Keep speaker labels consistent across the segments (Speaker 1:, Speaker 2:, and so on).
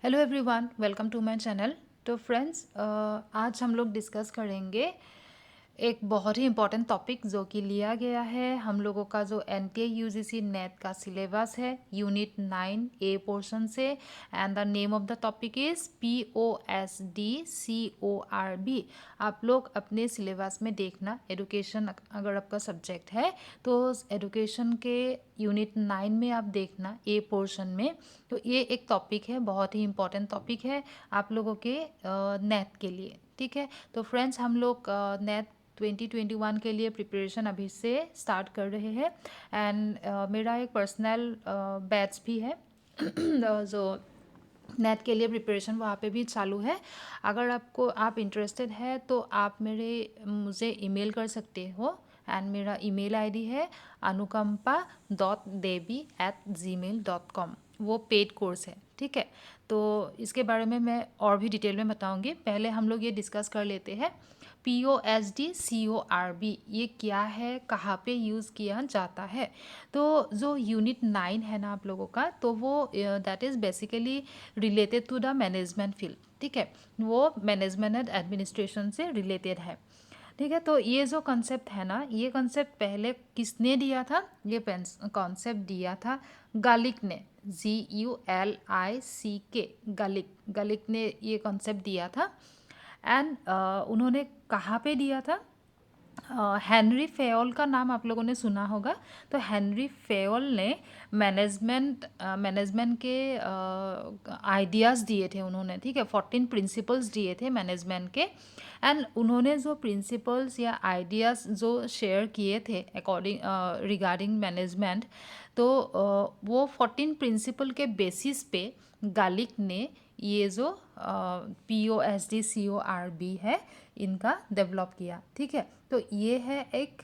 Speaker 1: Hello everyone, welcome to my channel. तो friends, आज हम लोग डिस्कस करेंगे एक बहुत ही इम्पॉर्टेंट टॉपिक जो कि लिया गया है हम लोगों का जो NTA UGC नेट का सिलेबस है यूनिट 9 ए पोर्शन से। And the name of the topic is POSD CORB। आप लोग अपने सिलेबस में देखना, एडुकेशन अगर आपका सब्जेक्ट है तो एडुकेशन के यूनिट 9 में आप देखना ए पोर्शन में। तो ये एक टॉपिक है, बहुत ही इम्पॉर्टेंट टॉपिक है आप लोगों के नेट के लिए। ठीक है, तो फ्रेंड्स हम लोग नेट 2021 के लिए प्रिपरेशन अभी से स्टार्ट कर रहे हैं। एंड मेरा एक पर्सनल बैच भी है जो नेट के लिए प्रिपरेशन वहाँ पे भी चालू है। अगर आप इंटरेस्टेड है तो आप मुझे ईमेल कर सकते हो। एंड मेरा ईमेल आईडी है anukampa.devi@gmail.com। वो पेड कोर्स है, ठीक है। तो इसके बारे में मैं और भी डिटेल में बताऊंगी। पहले हम लोग ये डिस्कस कर लेते हैं POSD CORB ये क्या है, कहाँ पे यूज़ किया जाता है। तो जो यूनिट 9 है ना आप लोगों का, तो वो that is basically related to the management field. ठीक है, वो मैनेजमेंट एंड एडमिनिस्ट्रेशन से रिलेटेड है। ठीक है, तो ये जो कॉन्सेप्ट है ना, ये कॉन्सेप्ट पहले किसने दिया था? ये कॉन्सेप्ट दिया था गालिक ने, GULICK, गालिक ने ये कॉन्सेप्ट दिया था। एंड उन्होंने कहाँ पे दिया था? हेनरी फेयोल का नाम आप लोगों ने सुना होगा। तो हेनरी फेयोल ने मैनेजमेंट के आइडियाज़ दिए थे उन्होंने। ठीक है, 14 प्रिंसिपल्स दिए थे मैनेजमेंट के। एंड उन्होंने जो प्रिंसिपल्स या आइडियाज़ जो शेयर किए थे रिगार्डिंग मैनेजमेंट, तो वो 14 प्रिंसिपल के बेसिस पे गालिक ने ये जो POSD CORB है इनका डेवलप किया। ठीक है, तो ये है एक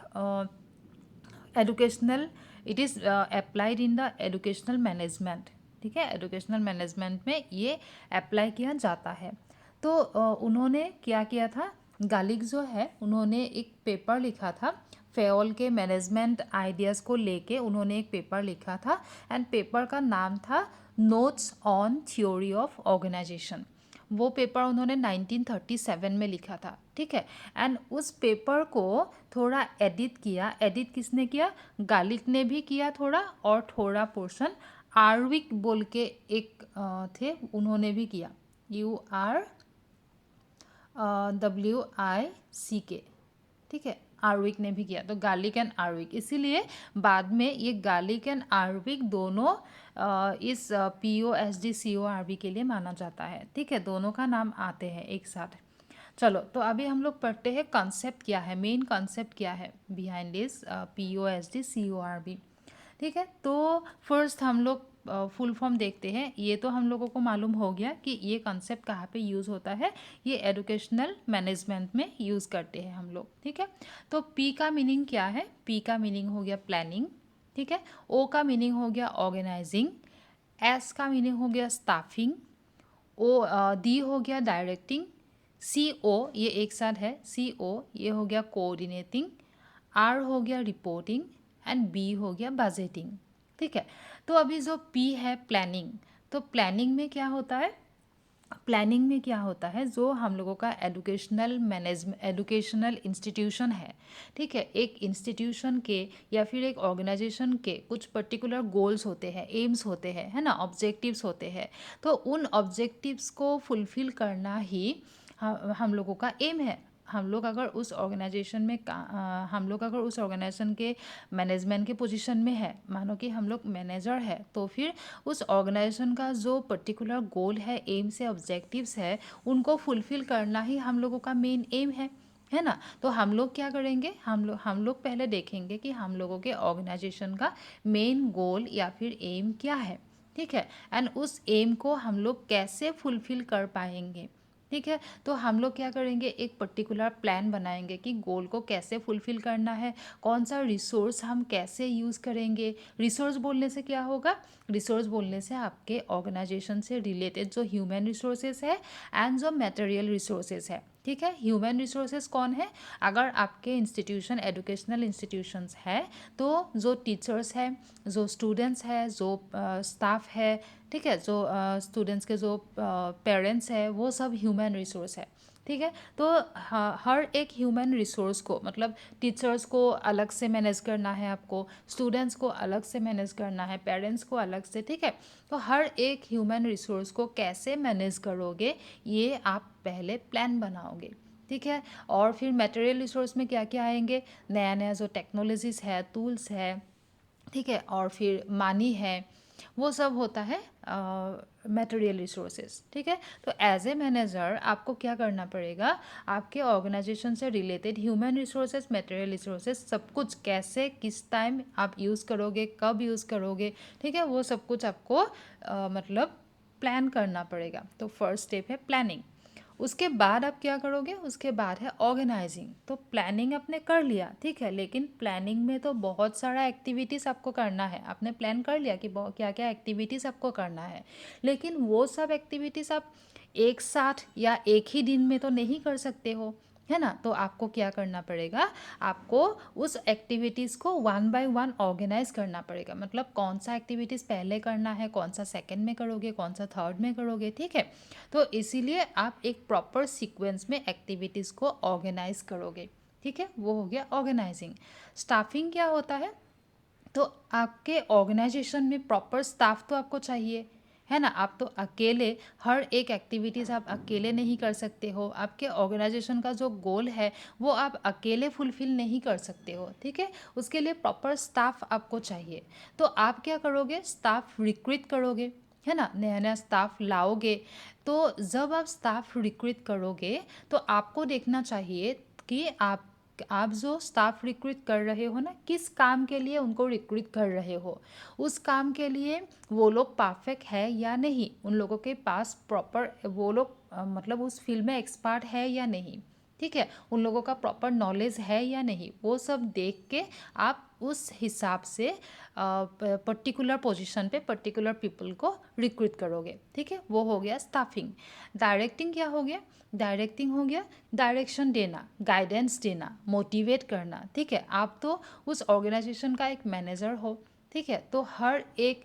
Speaker 1: educational, it is applied in the educational management. ठीक है, एजुकेशनल मैनेजमेंट में ये अप्लाई किया जाता है। तो उन्होंने क्या किया था, गालिक जो है उन्होंने एक पेपर लिखा था फेयोल के मैनेजमेंट आइडियाज़ को लेके। उन्होंने एक पेपर लिखा था एंड पेपर का नाम था notes on theory of organization. वो पेपर उन्होंने 1937 में लिखा था। ठीक है, एंड उस पेपर को थोड़ा एडिट किया। एडिट किसने किया? गालिक ने भी किया थोड़ा, और थोड़ा पोर्शन आर्विक बोल के एक थे, उन्होंने भी किया। URWICK। ठीक है, आर्विक ने भी किया। तो गालिक एंड आर्विक, इसीलिए बाद में ये गालिक एंड आर्विक दोनों इस POSD CORB के लिए माना जाता है। ठीक है, दोनों का नाम आते हैं एक साथ। चलो, तो अभी हम लोग पढ़ते हैं कॉन्सेप्ट क्या है, मेन कॉन्सेप्ट क्या है बिहाइंड दिस POSD CORB। ठीक है, तो फर्स्ट हम लोग फुल फॉर्म देखते हैं। ये तो हम लोगों को मालूम हो गया कि ये कॉन्सेप्ट कहाँ पे यूज़ होता है। ये एजुकेशनल मैनेजमेंट में यूज़ करते हैं हम लोग। ठीक है, तो P का मीनिंग क्या है? P का मीनिंग हो गया प्लानिंग। ठीक है, O का मीनिंग हो गया ऑर्गेनाइजिंग। S का मीनिंग हो गया स्टाफिंग। D हो गया डायरेक्टिंग। CO ये एक साथ है, CO ये हो गया कोऑर्डिनेटिंग। R हो गया रिपोर्टिंग। एंड B हो गया बजटिंग। ठीक है, तो अभी जो P है प्लानिंग, तो प्लानिंग में क्या होता है? प्लानिंग में क्या होता है, जो हम लोगों का एजुकेशनल इंस्टीट्यूशन है। ठीक है, एक इंस्टीट्यूशन के या फिर एक ऑर्गेनाइजेशन के कुछ पर्टिकुलर गोल्स होते हैं, एम्स होते हैं, है ना, ऑब्जेक्टिव्स होते हैं। तो उन ऑब्जेक्टिव्स को फुलफिल करना ही हम लोगों का एम है। हम लोग अगर उस ऑर्गेनाइजेशन के मैनेजमेंट के पोजीशन में है, मानो कि हम लोग मैनेजर है, तो फिर उस ऑर्गेनाइजेशन का जो पर्टिकुलर गोल है, एम्स है, ऑब्जेक्टिव्स है, उनको फुलफिल करना ही हम लोगों का मेन एम है ना। तो हम लोग क्या करेंगे, हम लोग पहले देखेंगे कि हम लोगों के ऑर्गेनाइजेशन का मेन गोल या फिर एम क्या है। ठीक है, एंड उस एम को हम लोग कैसे फुलफिल कर पाएंगे। ठीक है, तो हम लोग क्या करेंगे, एक पर्टिकुलर प्लान बनाएंगे कि गोल को कैसे फुलफिल करना है, कौन सा रिसोर्स हम कैसे यूज़ करेंगे। रिसोर्स बोलने से क्या होगा? रिसोर्स बोलने से आपके ऑर्गेनाइजेशन से रिलेटेड जो ह्यूमन रिसोर्सेज है एंड जो मटेरियल रिसोर्सेज है। ठीक है, ह्यूमन रिसोर्सेज कौन है? अगर आपके इंस्टीट्यूशन एजुकेशनल इंस्टीट्यूशंस है तो जो टीचर्स है, जो स्टूडेंट्स है, जो स्टाफ है, ठीक है, जो स्टूडेंट्स के जो पेरेंट्स है वो सब ह्यूमन रिसोर्स है। ठीक है, तो हर एक ह्यूमन रिसोर्स को मतलब टीचर्स को अलग से मैनेज करना है, आपको स्टूडेंट्स को अलग से मैनेज करना है, पेरेंट्स को अलग से। ठीक है, तो हर एक ह्यूमन रिसोर्स को कैसे मैनेज करोगे ये आप पहले प्लान बनाओगे। ठीक है, और फिर मटेरियल रिसोर्स में क्या क्या आएंगे, नया नया जो टेक्नोलॉजीज़ है, टूल्स है, ठीक है, और फिर मानी है, वो सब होता है मटेरियल रिसोर्सेज। ठीक है, तो एज ए मैनेजर आपको क्या करना पड़ेगा, आपके ऑर्गेनाइजेशन से related human resources, material resources सब कुछ कैसे किस टाइम आप यूज़ करोगे, कब यूज़ करोगे, ठीक है, वो सब कुछ आपको मतलब प्लान करना पड़ेगा। तो फर्स्ट स्टेप है प्लानिंग। उसके बाद आप क्या करोगे, उसके बाद है ऑर्गेनाइजिंग। तो प्लानिंग आपने कर लिया, ठीक है, लेकिन प्लानिंग में तो बहुत सारा एक्टिविटीज़ आपको करना है। आपने प्लान कर लिया कि क्या क्या एक्टिविटीज़ आपको करना है, लेकिन वो सब एक्टिविटीज़ आप एक साथ या एक ही दिन में तो नहीं कर सकते हो, है ना। तो आपको क्या करना पड़ेगा, आपको उस एक्टिविटीज़ को वन बाय वन ऑर्गेनाइज करना पड़ेगा। मतलब कौन सा एक्टिविटीज़ पहले करना है, कौन सा सेकंड में करोगे, कौन सा थर्ड में करोगे। ठीक है, तो इसीलिए आप एक प्रॉपर सीक्वेंस में एक्टिविटीज़ को ऑर्गेनाइज करोगे। ठीक है, वो हो गया ऑर्गेनाइजिंग। स्टाफिंग क्या होता है, तो आपके ऑर्गेनाइजेशन में प्रॉपर स्टाफ तो आपको चाहिए, है ना। आप तो अकेले हर एक एक्टिविटीज़ आप अकेले नहीं कर सकते हो। आपके ऑर्गेनाइजेशन का जो गोल है वो आप अकेले फुलफिल नहीं कर सकते हो। ठीक है, उसके लिए प्रॉपर स्टाफ आपको चाहिए। तो आप क्या करोगे, स्टाफ रिक्रूट करोगे, है ना, नया नया स्टाफ लाओगे। तो जब आप स्टाफ रिक्रूट करोगे तो आपको देखना चाहिए कि आप जो स्टाफ रिक्रूट कर रहे हो ना, किस काम के लिए उनको रिक्रूट कर रहे हो, उस काम के लिए वो लोग परफेक्ट है या नहीं, उन लोगों के पास प्रॉपर वो लोग मतलब उस फील्ड में एक्सपर्ट है या नहीं। ठीक है, उन लोगों का प्रॉपर नॉलेज है या नहीं, वो सब देख के आप उस हिसाब से पर्टिकुलर पोजीशन पे पर्टिकुलर पीपल को रिक्रूट करोगे। ठीक है, वो हो गया स्टाफिंग। डायरेक्टिंग क्या हो गया, डायरेक्टिंग हो गया डायरेक्शन देना, गाइडेंस देना, मोटिवेट करना। ठीक है, आप तो उस ऑर्गेनाइजेशन का एक मैनेजर हो। ठीक है, तो हर एक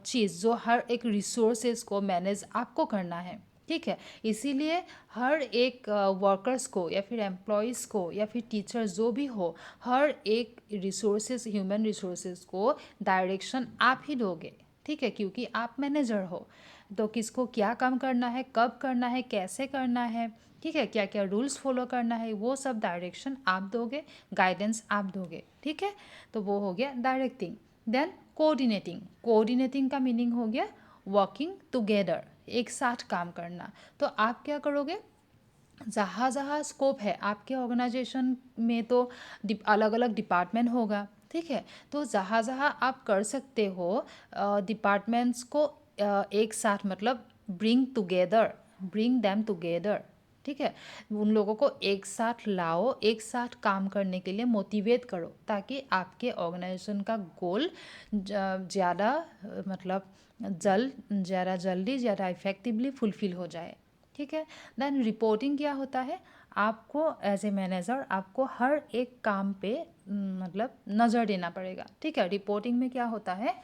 Speaker 1: चीज़ जो हर एक रिसोर्सेज को मैनेज आपको करना है। ठीक है, इसीलिए हर एक वर्कर्स को या फिर एम्प्लॉयज़ को या फिर टीचर्स जो भी हो, हर एक रिसोर्सेज ह्यूमन रिसोर्सेज को डायरेक्शन आप ही दोगे। ठीक है, क्योंकि आप मैनेजर हो, तो किसको क्या काम करना है, कब करना है, कैसे करना है, ठीक है, क्या क्या रूल्स फॉलो करना है, वो सब डायरेक्शन आप दोगे, गाइडेंस आप दोगे। ठीक है, तो वो हो गया डायरेक्टिंग। Then coordinating. कोऑर्डिनेटिंग का मीनिंग हो गया वर्किंग टुगेदर, एक साथ काम करना। तो आप क्या करोगे, जहाँ जहाँ स्कोप है आपके ऑर्गेनाइजेशन में तो अलग अलग डिपार्टमेंट होगा। ठीक है, तो जहाँ जहाँ आप कर सकते हो डिपार्टमेंट्स को एक साथ मतलब ब्रिंग दैम टुगेदर। ठीक है, उन लोगों को एक साथ लाओ, एक साथ काम करने के लिए मोटिवेट करो, ताकि आपके ऑर्गेनाइजेशन का गोल ज़्यादा मतलब ज़्यादा जल्दी, ज़्यादा इफ़ेक्टिवली फुलफ़िल हो जाए। ठीक है, देन रिपोर्टिंग क्या होता है, आपको एज ए मैनेजर आपको हर एक काम पे मतलब नज़र देना पड़ेगा। ठीक है, रिपोर्टिंग में क्या होता है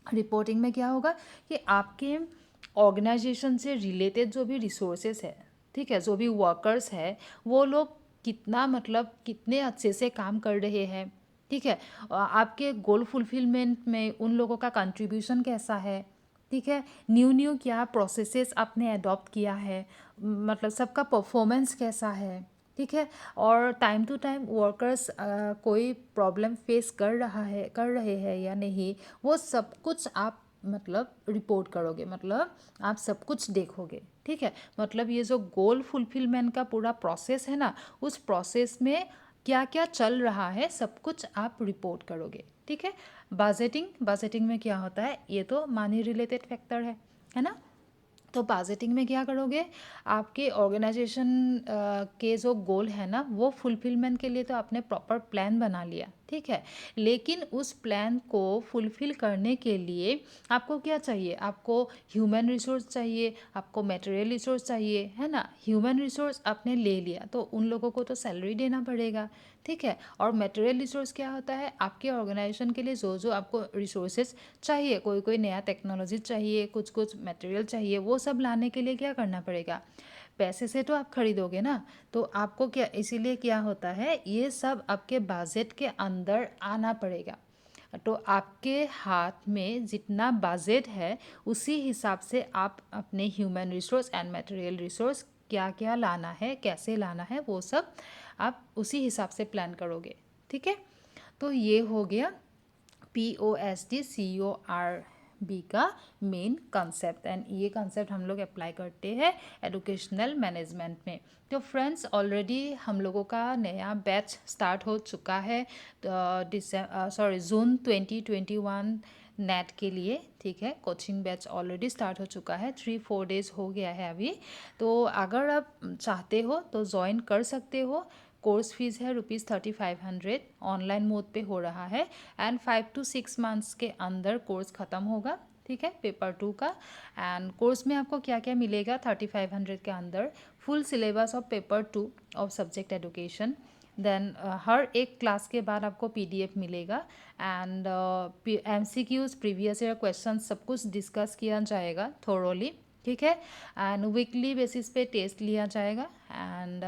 Speaker 1: रिपोर्टिंग में क्या होगा कि आपके ऑर्गेनाइजेशन से रिलेटेड जो भी रिसोर्सेस है, ठीक है, जो भी वर्कर्स है, वो लोग कितना मतलब कितने अच्छे से काम कर रहे हैं। ठीक है, आपके गोल फुलफिलमेंट में उन लोगों का कंट्रीब्यूशन कैसा है। ठीक है, न्यू क्या प्रोसेसेस आपने अडॉप्ट किया है, मतलब सबका परफॉर्मेंस कैसा है। ठीक है, और टाइम टू टाइम वर्कर्स कोई प्रॉब्लम फेस कर रहे हैं या नहीं, वो सब कुछ आप मतलब रिपोर्ट करोगे, मतलब आप सब कुछ देखोगे। ठीक है, मतलब ये जो गोल फुलफिलमेंट का पूरा प्रोसेस है ना, उस प्रोसेस में क्या क्या चल रहा है सब कुछ आप रिपोर्ट करोगे। ठीक है, बजटिंग में क्या होता है, ये तो मनी रिलेटेड फैक्टर है ना। तो बजटिंग में क्या करोगे, आपके ऑर्गेनाइजेशन के जो गोल है ना, वो फुलफिलमेंट के लिए तो आपने प्रॉपर प्लान बना लिया। ठीक है। लेकिन उस प्लान को फुलफ़िल करने के लिए आपको क्या चाहिए? आपको ह्यूमन रिसोर्स चाहिए, आपको मटेरियल रिसोर्स चाहिए, है ना? ह्यूमन रिसोर्स आपने ले लिया तो उन लोगों को तो सैलरी देना पड़ेगा, ठीक है? और मटेरियल रिसोर्स क्या होता है? आपके ऑर्गेनाइजेशन के लिए जो आपको रिसोर्सेज चाहिए, कोई नया टेक्नोलॉजी चाहिए, कुछ मटेरियल चाहिए, वो सब लाने के लिए क्या करना पड़ेगा? पैसे से तो आप खरीदोगे ना, तो आपको क्या, इसीलिए क्या होता है, ये सब आपके बजट के अंदर आना पड़ेगा। तो आपके हाथ में जितना बजट है उसी हिसाब से आप अपने human resource and material resource क्या क्या लाना है, कैसे लाना है, वो सब आप उसी हिसाब से प्लान करोगे, ठीक है। तो ये हो गया POSD CORB का मेन कंसेप्ट, एंड ये कंसेप्ट हम लोग अप्लाई करते हैं एजुकेशनल मैनेजमेंट में। तो फ्रेंड्स, ऑलरेडी हम लोगों का नया बैच स्टार्ट हो चुका है जून 2021 नेट के लिए, ठीक है। कोचिंग बैच ऑलरेडी स्टार्ट हो चुका है, 3-4 डेज़ हो गया है अभी। तो अगर आप चाहते हो तो ज्वाइन कर सकते हो। कोर्स फीस है ₹3500, ऑनलाइन मोड पे हो रहा है, एंड 5 to 6 मंथ्स के अंदर कोर्स ख़त्म होगा, ठीक है, पेपर 2 का। एंड कोर्स में आपको क्या क्या मिलेगा 3500 के अंदर? Full syllabus of paper 2 of subject education, then हर एक क्लास के बाद आपको PDF मिलेगा, and MCQs, previous year question, सब कुछ डिस्कस किया जाएगा थोरोली, ठीक है। एंड वीकली बेसिस पे टेस्ट लिया जाएगा, एंड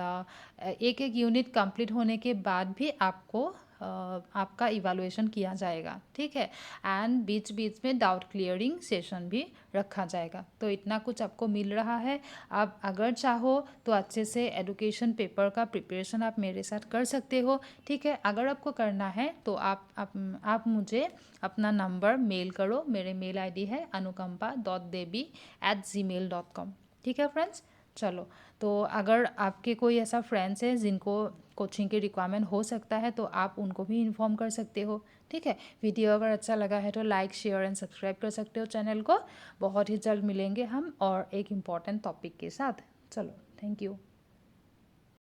Speaker 1: एक एक यूनिट कंप्लीट होने के बाद भी आपको आपका इवैल्यूएशन किया जाएगा, ठीक है। एंड बीच बीच में डाउट क्लियरिंग सेशन भी रखा जाएगा। तो इतना कुछ आपको मिल रहा है। आप अगर चाहो तो अच्छे से एजुकेशन पेपर का प्रिपरेशन आप मेरे साथ कर सकते हो, ठीक है। अगर आपको करना है तो आप मुझे अपना नंबर मेल करो। मेरे मेल ID है anukampa.devi@gmail.com, ठीक है फ्रेंड्स। चलो, तो अगर आपके कोई ऐसा फ्रेंड्स है जिनको कोचिंग की रिक्वायरमेंट हो सकता है तो आप उनको भी इन्फॉर्म कर सकते हो, ठीक है। वीडियो अगर अच्छा लगा है तो लाइक, शेयर एंड सब्सक्राइब कर सकते हो चैनल को। बहुत ही जल्द मिलेंगे हम और एक इम्पॉर्टेंट टॉपिक के साथ। चलो, थैंक यू।